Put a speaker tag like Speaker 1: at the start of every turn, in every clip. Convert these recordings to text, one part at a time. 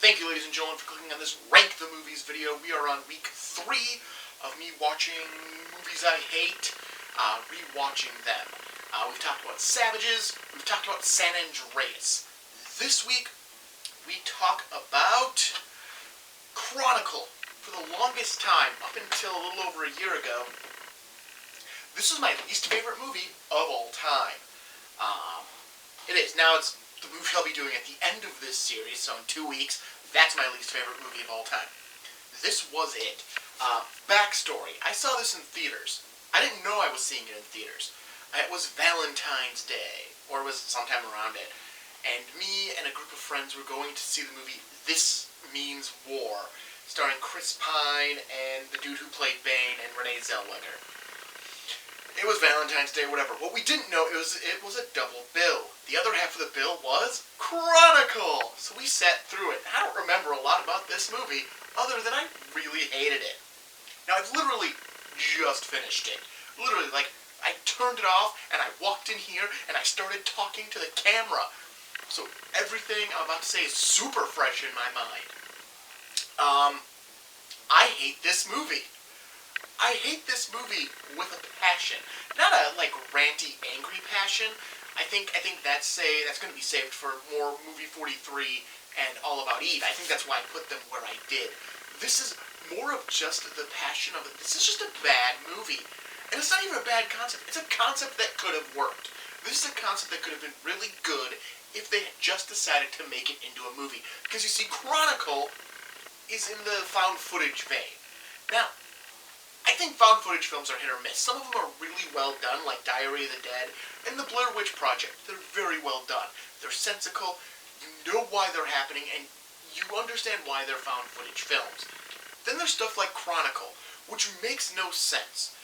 Speaker 1: Thank you, ladies and gentlemen, for clicking on this Rank the Movies video. We are on week 3 of me watching movies I hate, rewatching them. We've talked about Savages, we've talked about San Andreas. This week, we talk about Chronicle. For the longest time, up until a little over a year ago, this was my least favorite movie of all time. It is. Now it's the movie I'll be doing at the end of this series, so in 2 weeks, that's my least favorite movie of all time. This was it. Backstory. I saw this in theaters. I didn't know I was seeing it in theaters. It was Valentine's Day, or it was sometime around it, and me and a group of friends were going to see the movie This Means War, starring Chris Pine and the dude who played Bane and Renee Zellweger. It was Valentine's Day, whatever. What we didn't know, it was a double bill. The other half of the bill was Chronicle! So we sat through it. I don't remember a lot about this movie, other than I really hated it. Now, I've literally just finished it. Literally, like, I turned it off, and I walked in here, and I started talking to the camera. So everything I'm about to say is super fresh in my mind. I hate this movie. I hate this movie with a passion. Not a, like, ranty, angry passion. I think that's going to be saved for more Movie 43 and All About Eve. I think that's why I put them where I did. This is more of just the passion of it. This is just a bad movie. And it's not even a bad concept. It's a concept that could have worked. This is a concept that could have been really good if they had just decided to make it into a movie. Because you see, Chronicle is in the found footage vein. Now, I think found footage films are hit or miss. Some of them are really well done, like Diary of the Dead and the Blair Witch Project. They're very well done. They're sensical, you know why they're happening, and you understand why they're found footage films. Then there's stuff like Chronicle, which makes no sense.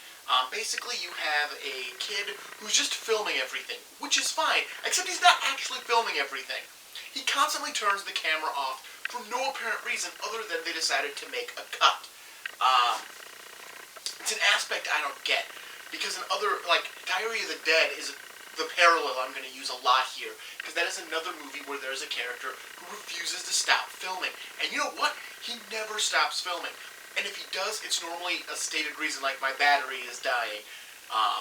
Speaker 1: Basically, you have a kid who's just filming everything, which is fine, except he's not actually filming everything. He constantly turns the camera off for no apparent reason other than they decided to make a cut. It's an aspect I don't get, because in other, like, Diary of the Dead is the parallel I'm going to use a lot here, because that is another movie where there's a character who refuses to stop filming. And you know what? He never stops filming. And if he does, it's normally a stated reason, like my battery is dying.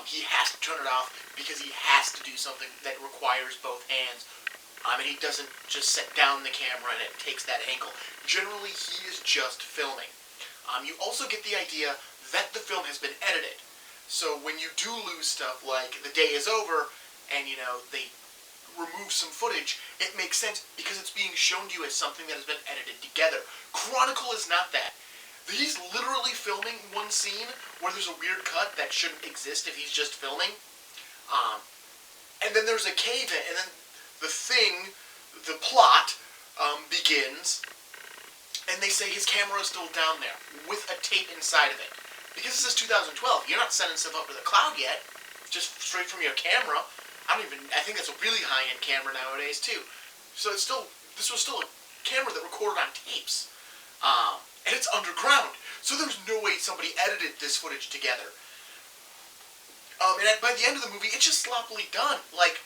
Speaker 1: He has to turn it off because he has to do something that requires both hands. And he doesn't just set down the camera and it takes that angle. Generally, he is just filming. You also get the idea that the film has been edited. So when you do lose stuff like The Day Is Over, and, you know, they remove some footage, it makes sense because it's being shown to you as something that has been edited together. Chronicle is not that. He's literally filming one scene where there's a weird cut that shouldn't exist if he's just filming. And then there's a cave-in, and then the plot, begins, and they say his camera is still down there with a tape inside of it. Because this is 2012, you're not sending stuff up to the cloud yet, just straight from your camera. I think that's a really high-end camera nowadays, too. So this was still a camera that recorded on tapes. And it's underground, so there's no way somebody edited this footage together. And by the end of the movie, it's just sloppily done. Like,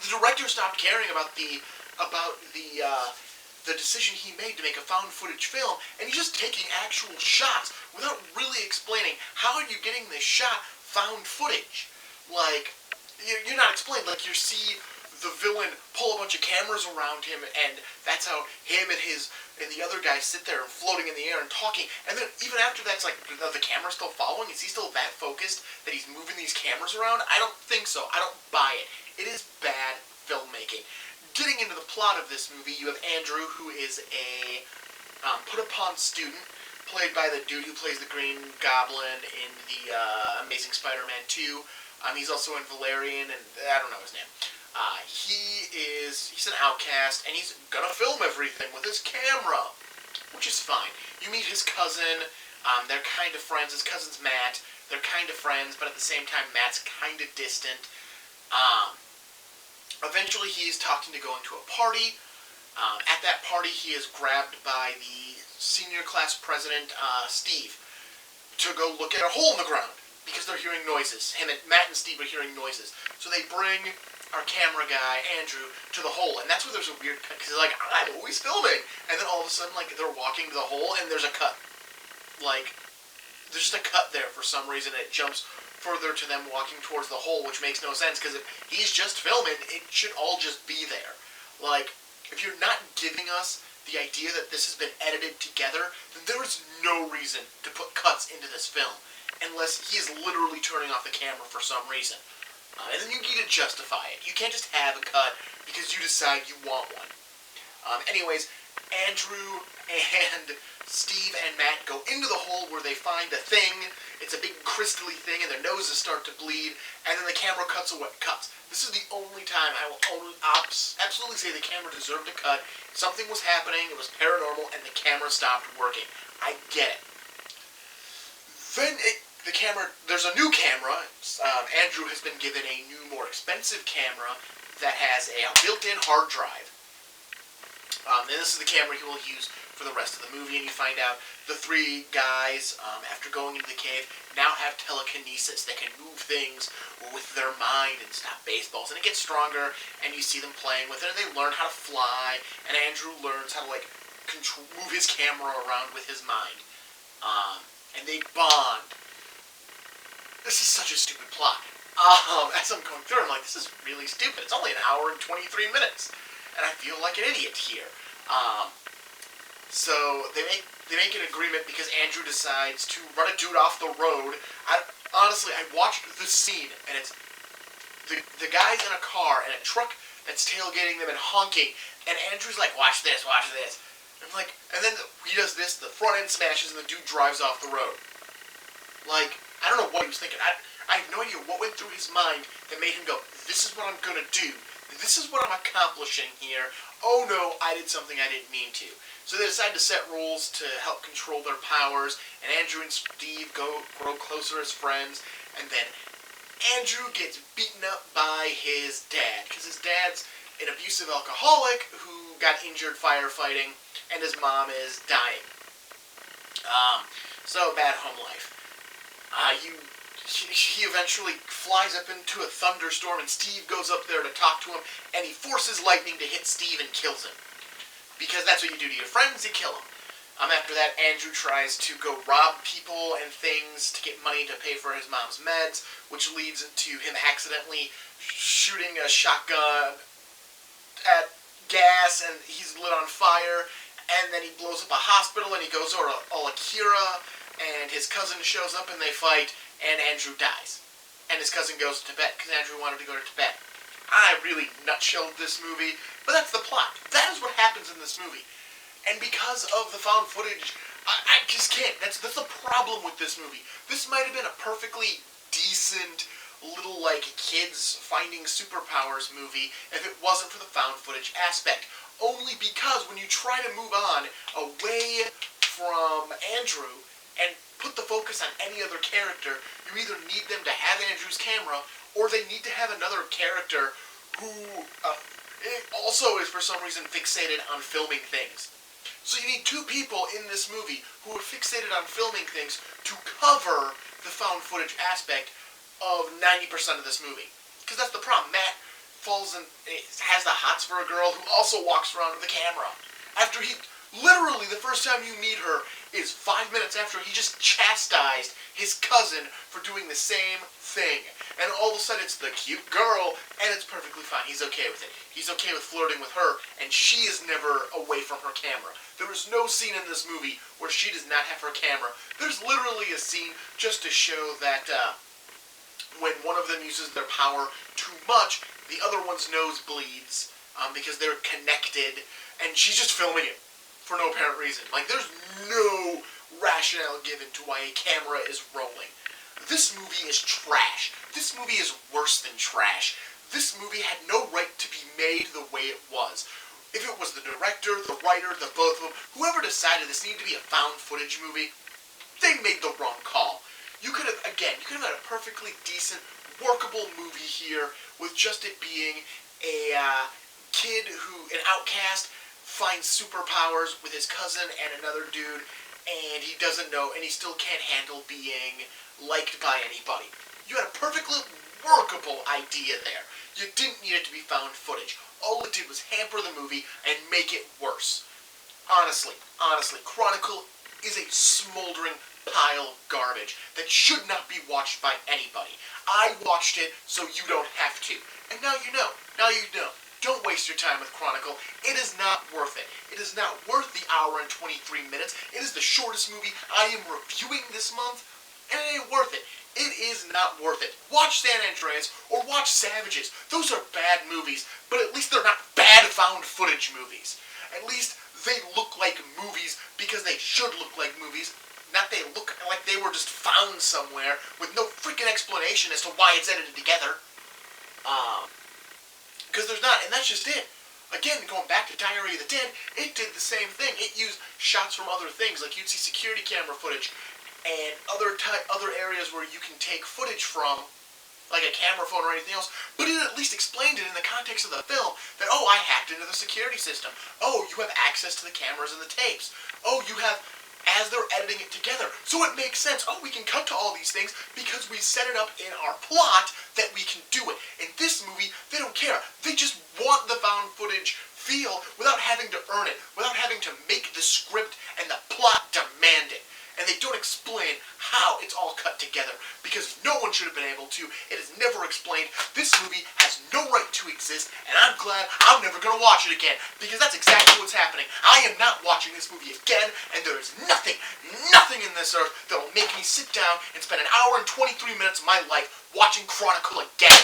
Speaker 1: the director stopped caring about the decision he made to make a found footage film, and he's just taking actual shots without really explaining how are you getting this shot found footage. Like, you're not explaining. Like, you see the villain pull a bunch of cameras around him, and that's how him and the other guy sit there floating in the air and talking. And then even after that's like, the camera's still following? Is he still that focused that he's moving these cameras around? I don't think so. I don't buy it. It is bad filmmaking. Getting into the plot of this movie, you have Andrew, who is a put-upon student, played by the dude who plays the Green Goblin in the Amazing Spider-Man 2. He's also in Valerian, and I don't know his name. He's an outcast, and he's gonna film everything with his camera, which is fine. You meet his cousin, they're kind of friends. His cousin's Matt. They're kind of friends, but at the same time, Matt's kind of distant. Eventually, he is talked into going to a party. At that party, he is grabbed by the senior class president, Steve, to go look at a hole in the ground, because they're hearing noises. Matt and Steve are hearing noises. So they bring our camera guy, Andrew, to the hole. And that's where there's a weird cut, because he's like, I'm always filming. And then all of a sudden, like, they're walking to the hole, and there's a cut. Like, there's just a cut there for some reason. It jumps further to them walking towards the hole, which makes no sense, because if he's just filming, it should all just be there. Like, if you're not giving us the idea that this has been edited together, then there is no reason to put cuts into this film, unless he is literally turning off the camera for some reason. And then you need to justify it. You can't just have a cut because you decide you want one. Anyways, Andrew and Steve and Matt go into the hole where they find a thing. It's a big crystally thing, and their noses start to bleed, and then the camera cuts away. This is the only time I will absolutely say the camera deserved a cut. Something was happening, it was paranormal, and the camera stopped working. I get it. Then there's a new camera. Andrew has been given a new, more expensive camera that has a built-in hard drive. And this is the camera he will use for the rest of the movie, and you find out the three guys, after going into the cave, now have telekinesis. They can move things with their mind and stop baseballs, and it gets stronger, and you see them playing with it, and they learn how to fly, and Andrew learns how to, like, move his camera around with his mind. And they bond. This is such a stupid plot. As I'm going through, I'm like, this is really stupid. It's only an hour and 23 minutes, and I feel like an idiot here. So they make an agreement because Andrew decides to run a dude off the road. Honestly, I watched this scene, and it's the guy's in a car and a truck that's tailgating them and honking, and Andrew's like, watch this, watch this. And I'm like, and then he does this, the front end smashes, and the dude drives off the road. Like, I don't know what he was thinking. I have no idea what went through his mind that made him go, this is what I'm gonna do. This is what I'm accomplishing here. Oh no, I did something I didn't mean to. So they decide to set rules to help control their powers, and Andrew and Steve grow closer as friends, and then Andrew gets beaten up by his dad, because his dad's an abusive alcoholic who got injured firefighting, and his mom is dying. So bad home life. He eventually flies up into a thunderstorm, and Steve goes up there to talk to him, and he forces lightning to hit Steve and kills him. Because that's what you do to your friends, you kill them. After that, Andrew tries to go rob people and things to get money to pay for his mom's meds, which leads to him accidentally shooting a shotgun at gas, and he's lit on fire, and then he blows up a hospital, and he goes over to Akira, and his cousin shows up, and they fight, and Andrew dies. And his cousin goes to Tibet, because Andrew wanted to go to Tibet. I really nutshelled this movie, but that's the plot. That is what happens in this movie. And because of the found footage, I just can't. That's the problem with this movie. This might have been a perfectly decent little, like, kids finding superpowers movie if it wasn't for the found footage aspect. Only because when you try to move on away from Andrew and put the focus on any other character, you either need them to have Andrew's camera, or they need to have another character who also is for some reason fixated on filming things. So you need two people in this movie who are fixated on filming things to cover the found footage aspect of 90% of this movie. Because that's the problem. Matt has the hots for a girl who also walks around with a camera. After literally the first time you meet her is 5 minutes after he just chastised his cousin for doing the same thing. And all of a sudden it's the cute girl, and it's perfectly fine. He's okay with it. He's okay with flirting with her, and she is never away from her camera. There is no scene in this movie where she does not have her camera. There's literally a scene just to show that when one of them uses their power too much, the other one's nose bleeds because they're connected, and she's just filming it for no apparent reason. Like, there's no rationale given to why a camera is rolling. This movie is trash. This movie is worse than trash. This movie had no right to be made the way it was. If it was the director, the writer, the both of them, whoever decided this needed to be a found footage movie, they made the wrong call. You could have had a perfectly decent, workable movie here with just it being a kid an outcast, finds superpowers with his cousin and another dude, and he doesn't know, and he still can't handle being liked by anybody. You had a perfectly workable idea there. You didn't need it to be found footage. All it did was hamper the movie and make it worse. Honestly, Chronicle is a smoldering pile of garbage that should not be watched by anybody. I watched it so you don't have to. And now you know. Now you know. Don't waste your time with Chronicle. It is not worth it. It is not worth the hour and 23 minutes. It is the shortest movie I am reviewing this month, and it ain't worth it. It is not worth it. Watch San Andreas or watch Savages. Those are bad movies, but at least they're not bad found footage movies. At least they look like movies because they should look like movies, not they look like they were just found somewhere with no freaking explanation as to why it's edited together. Because there's not, and that's just it. Again, going back to Diary of the Dead, it did the same thing. It used shots from other things, like you'd see security camera footage and other areas where you can take footage from, like a camera phone or anything else, but it at least explained it in the context of the film that, oh, I hacked into the security system. Oh, you have access to the cameras and the tapes. Oh, you have, as they're editing it together. So it makes sense. Oh, we can cut to all these things because we set it up in our plot that we can do it. In this movie, they don't care. They just want the found footage feel without having to earn it, without having to make the script and the plot demand it. And they don't explain how it's all cut together, because no one should have been able to. It is never explained. This movie has no right to exist, and I'm glad I'm never going to watch it again, because that's exactly what's happening. I am not watching this movie again, and there is nothing in this earth that will make me sit down and spend an hour and 23 minutes of my life watching Chronicle again.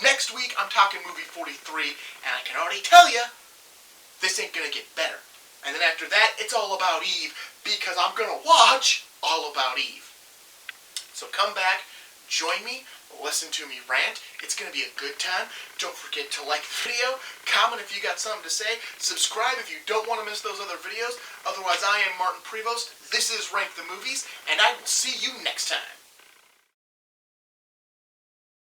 Speaker 1: Next week, I'm talking movie 43, and I can already tell you, this ain't going to get better. And then after that, it's all about Eve, because I'm going to watch All About Eve. So come back, join me, listen to me rant. It's going to be a good time. Don't forget to like the video, comment if you got something to say, subscribe if you don't want to miss those other videos. Otherwise, I am Martin Prevost. This is Rank the Movies, and I will see you next time.